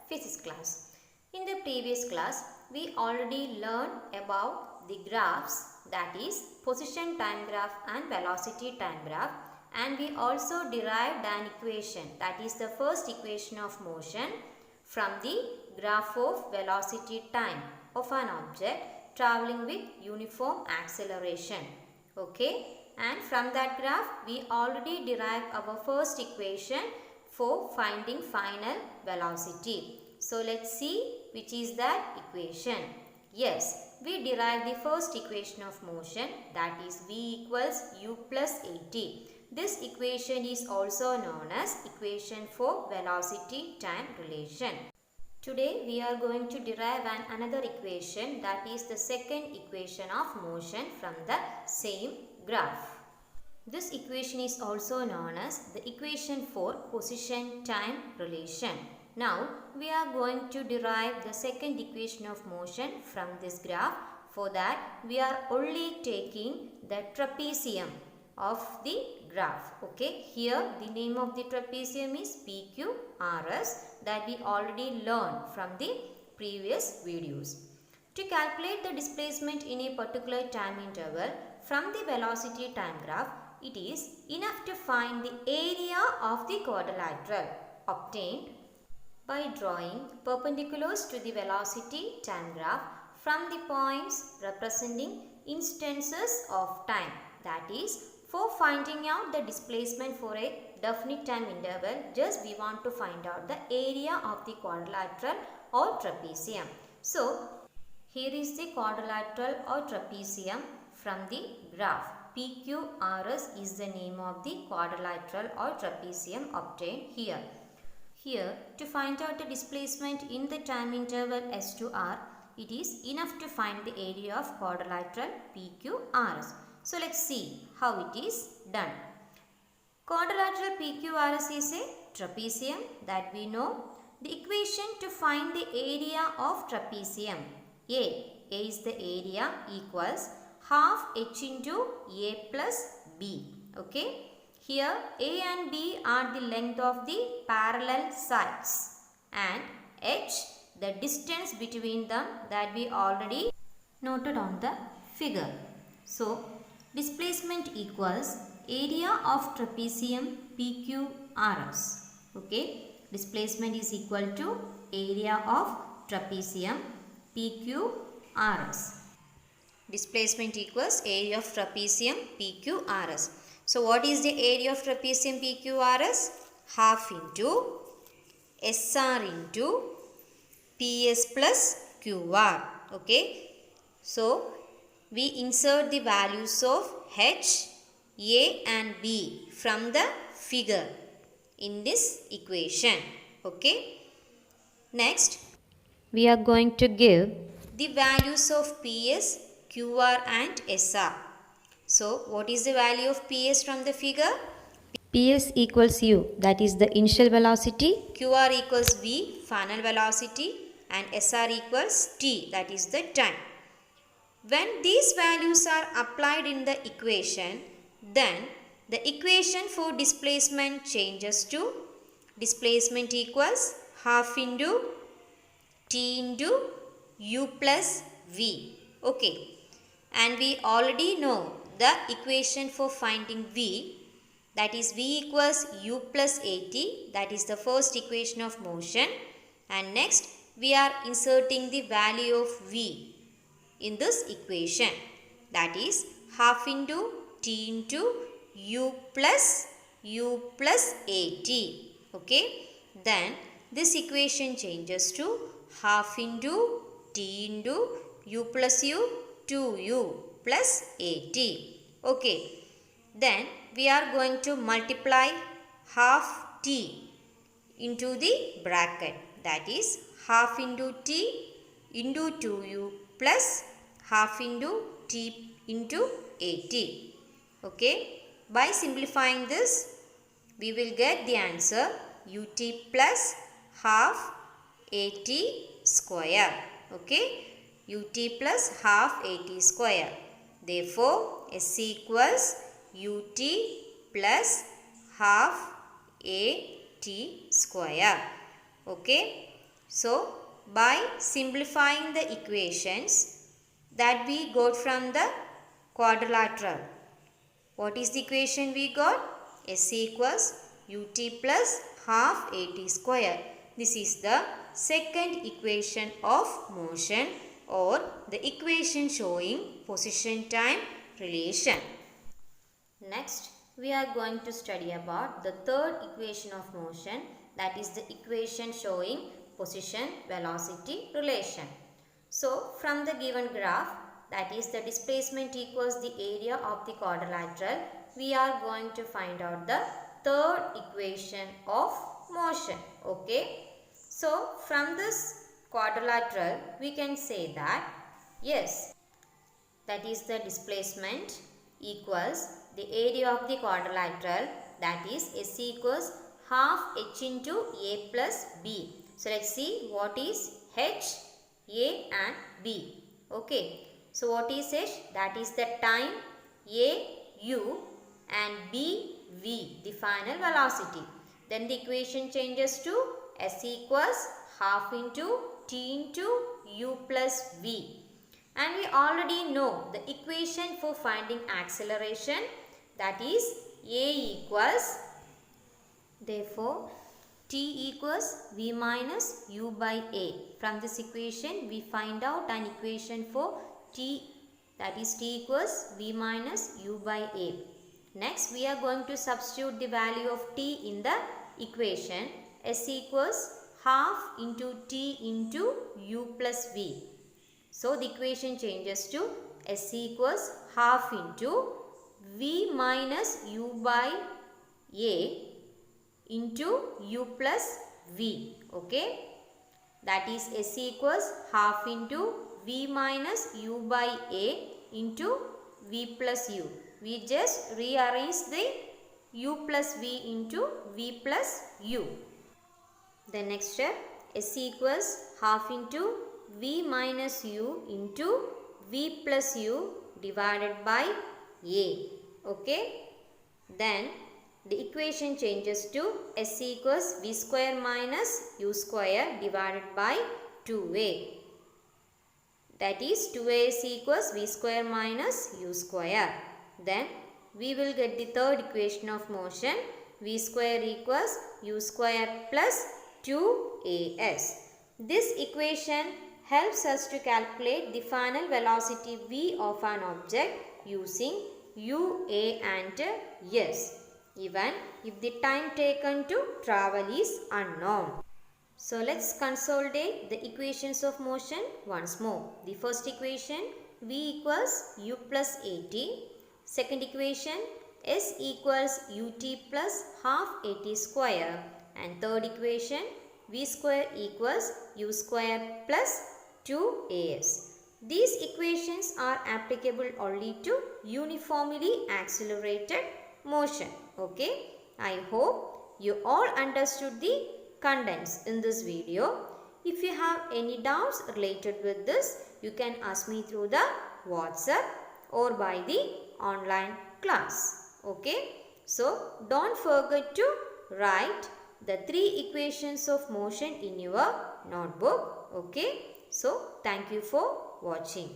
physics class. In the previous class, we already learned about the graphs, that is position time graph and velocity time graph, and we also derived an equation, that is the first equation of motion, from the graph of velocity time of an object traveling with uniform acceleration. Okay, and from that graph we already derived our first equation for finding final velocity. So let's see which is that equation. Yes, we derived the first equation of motion, that is v equals u plus at. This equation is also known as equation for velocity time relation. Today we are going to derive another equation, that is the second equation of motion from the same graph. This equation is also known as the equation for position time relation. Now we are going to derive the second equation of motion from this graph. For that we are only taking the trapezium of the graph. Okay, here the name of the trapezium is PQRS, that we already learned from the previous videos. To calculate the displacement in a particular time interval from the velocity time graph, it is enough to find the area of the quadrilateral obtained by drawing perpendiculars to the velocity time graph from the points representing instances of time. That is, for finding out the displacement for a definite time interval, just we want to find out the area of the quadrilateral or trapezium. So, here is the quadrilateral or trapezium from the graph. PQRS is the name of the quadrilateral or trapezium obtained here. Here, to find out the displacement in the time interval S to R, it is enough to find the area of quadrilateral PQRS. So let's see how it is done. Quadrilateral PQRS is a trapezium that we know. The equation to find the area of trapezium, A is the area, equals half h into A plus B. Okay. Here A and B are the length of the parallel sides and h the distance between them, that we already noted on the figure. So displacement equals area of trapezium PQRS. Okay, displacement is equal to area of trapezium PQRS. Displacement equals area of trapezium PQRS. So what is the area of trapezium PQRS? Half into SR into PS plus QR. Okay. So we insert the values of H, A and B from the figure in this equation. Okay. Next, we are going to give the values of PS, QR and SR. So, what is the value of PS from the figure? PS equals U, that is the initial velocity. QR equals V, final velocity, and SR equals T, that is the time. When these values are applied in the equation, then the equation for displacement changes to displacement equals half into T into U plus V. Okay. And we already know the equation for finding V, that is V equals U plus AT, that is the first equation of motion. And next we are inserting the value of V in this equation, that is half into T into U plus AT. Okay. Then this equation changes to half into T into U plus U 2U plus AT. Okay. Then we are going to multiply half T into the bracket, that is half into T into 2U plus half into T into AT. Okay. By simplifying this, we will get the answer UT plus half AT square. Okay. UT plus half AT square. Therefore, S equals UT plus half AT square. Okay. So by simplifying the equations that we got from the quadrilateral, what is the equation we got? S equals ut plus half at square. This is the second equation of motion, or the equation showing position-time relation. Next, we are going to study about the third equation of motion, that is the equation showing position-velocity relation. So, from the given graph, that is the displacement equals the area of the quadrilateral, we are going to find out the third equation of motion. Okay. So, from this quadrilateral, we can say that, yes, that is the displacement equals the area of the quadrilateral, that is S equals half h into a plus b. So, let's see what is h, a and b. Okay. So, what is h? That is the time, a u and b v, the final velocity. Then the equation changes to S equals half into t into u plus v. And we already know the equation for finding acceleration, that is a equals, therefore t equals v minus u by a. From this equation we find out an equation for t, that is t equals v minus u by a. Next we are going to substitute the value of t in the equation. S equals half into t into u plus v. So the equation changes to S equals half into v minus u by a into u plus v. Okay. That is S equals half into v minus u by a into v plus u. We just rearrange the u plus v into v plus u. The next step, S equals half into v minus u into v plus u divided by a. Okay. Then the equation changes to S equals v square minus u square divided by 2a. That is 2a is equals v square minus u square. Then we will get the third equation of motion, v square equals u square plus 2as. This equation helps us to calculate the final velocity v of an object using u, a and s, even if the time taken to travel is unknown. So let's consolidate the equations of motion once more. The first equation, v equals u plus at. Second equation, s equals ut plus half at square. And third equation, v square equals u square plus 2as. These equations are applicable only to uniformly accelerated motion. Okay. I hope you all understood the contents in this video. If you have any doubts related with this, you can ask me through the WhatsApp or by the online class. Okay. So don't forget to write the 3 equations of motion in your notebook. Okay. So thank you for watching.